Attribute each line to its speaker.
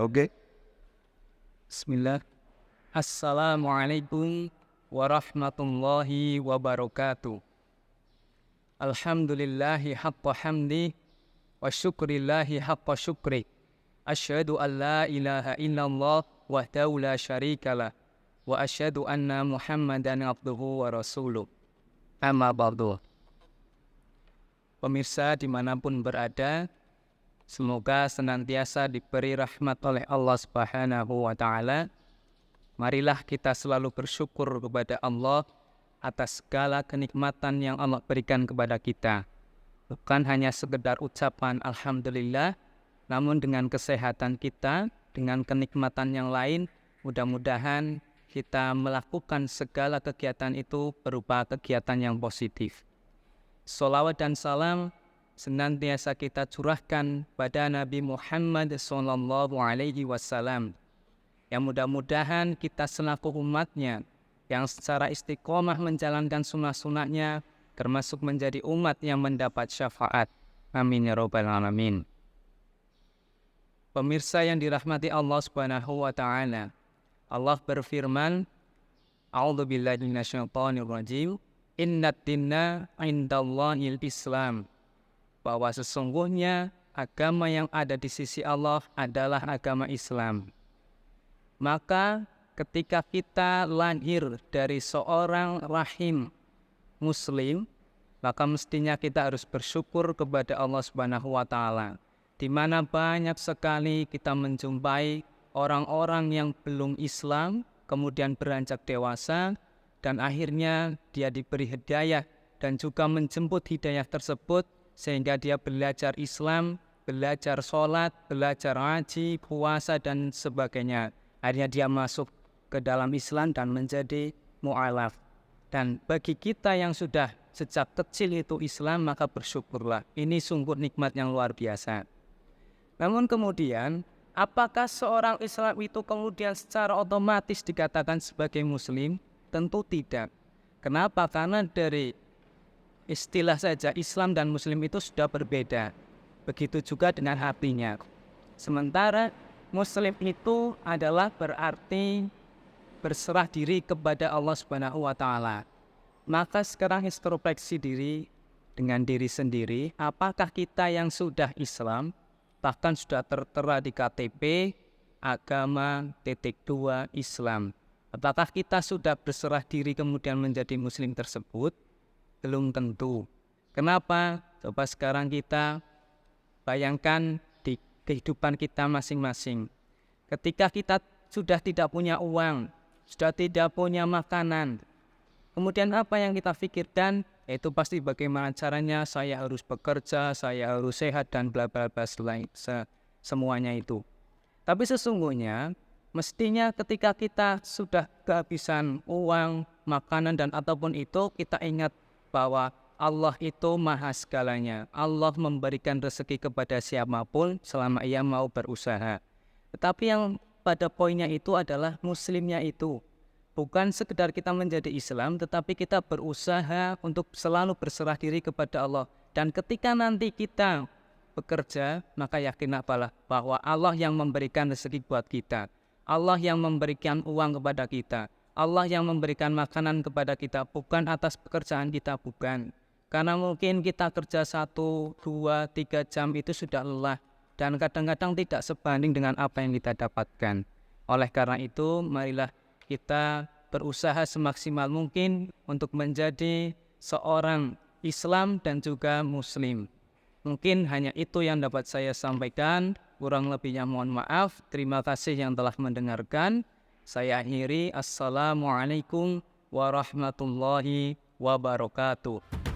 Speaker 1: Oke.
Speaker 2: Bismillah. Assalamualaikum warahmatullahi wabarakatuh. Alhamdulillahi haqqa hamdi wa syukrillahi haqqa syukri. Asyhadu an la ilaha illallah wahdahu la syarikalah wa asyhadu anna Muhammadan abduhu wa rasuluh. Amma ba'du. Pemirsa dimanapun berada, semoga senantiasa diberi rahmat oleh Allah Subhanahu wa Ta'ala. Marilah kita selalu bersyukur kepada Allah atas segala kenikmatan yang Allah berikan kepada kita. Bukan hanya sekedar ucapan Alhamdulillah, namun dengan kesehatan kita, dengan kenikmatan yang lain, mudah-mudahan kita melakukan segala kegiatan itu berupa kegiatan yang positif. Sholawat dan salam senantiasa kita curahkan pada Nabi Muhammad SAW, yang mudah-mudahan kita selaku umatnya yang secara istiqomah menjalankan sunnah-sunnahnya, termasuk menjadi umat yang mendapat syafaat. Amin ya rabbal alamin. Pemirsa yang dirahmati Allah Subhanahu wa Ta'ala, Allah berfirman, A'udzubillahi minasyaitonir rajim, Innad dinna indallahil Islam, bahwa sesungguhnya agama yang ada di sisi Allah adalah agama Islam. Maka ketika kita lahir dari seorang rahim muslim, maka mestinya kita harus bersyukur kepada Allah Subhanahu wa Ta'ala, di mana banyak sekali kita menjumpai orang-orang yang belum Islam, kemudian beranjak dewasa, dan akhirnya dia diberi hidayah dan juga menjemput hidayah tersebut, sehingga dia belajar Islam, belajar sholat, belajar haji, puasa, dan sebagainya. Akhirnya dia masuk ke dalam Islam dan menjadi mu'alaf. Dan bagi kita yang sudah sejak kecil itu Islam, maka bersyukurlah. Ini sungguh nikmat yang luar biasa. Namun kemudian, apakah seorang Islam itu kemudian secara otomatis dikatakan sebagai Muslim? Tentu tidak. Kenapa? Karena dari istilah saja Islam dan Muslim itu sudah berbeda. Begitu juga dengan artinya. Sementara Muslim itu adalah berarti berserah diri kepada Allah Subhanahu wa Ta'ala. Maka sekarang introspeksi diri dengan diri sendiri, apakah kita yang sudah Islam, bahkan sudah tertera di KTP, agama .2 Islam, apakah kita sudah berserah diri kemudian menjadi Muslim tersebut? Belum tentu. Kenapa? Coba sekarang kita bayangkan di kehidupan kita masing-masing. Ketika kita sudah tidak punya uang, sudah tidak punya makanan, kemudian apa yang kita pikirkan? Itu pasti bagaimana caranya saya harus bekerja, saya harus sehat, dan bla bla bla semuanya itu. Tapi sesungguhnya mestinya ketika kita sudah kehabisan uang, makanan, dan ataupun itu, kita ingat bahwa Allah itu maha segalanya. Allah memberikan rezeki kepada siapapun selama ia mau berusaha. Tetapi yang pada poinnya itu adalah muslimnya itu. Bukan sekedar kita menjadi Islam, tetapi kita berusaha untuk selalu berserah diri kepada Allah. Dan ketika nanti kita bekerja, maka yakinlah bahwa Allah yang memberikan rezeki buat kita. Allah yang memberikan uang kepada kita. Allah yang memberikan makanan kepada kita, bukan atas pekerjaan kita, bukan. Karena mungkin kita kerja 1, 2, 3 jam itu sudah lelah, dan kadang-kadang tidak sebanding dengan apa yang kita dapatkan. Oleh karena itu, marilah kita berusaha semaksimal mungkin untuk menjadi seorang Islam dan juga Muslim. Mungkin hanya itu yang dapat saya sampaikan. Kurang lebihnya mohon maaf. Terima kasih yang telah mendengarkan. Saya akhiri. Assalamualaikum warahmatullahi wabarakatuh.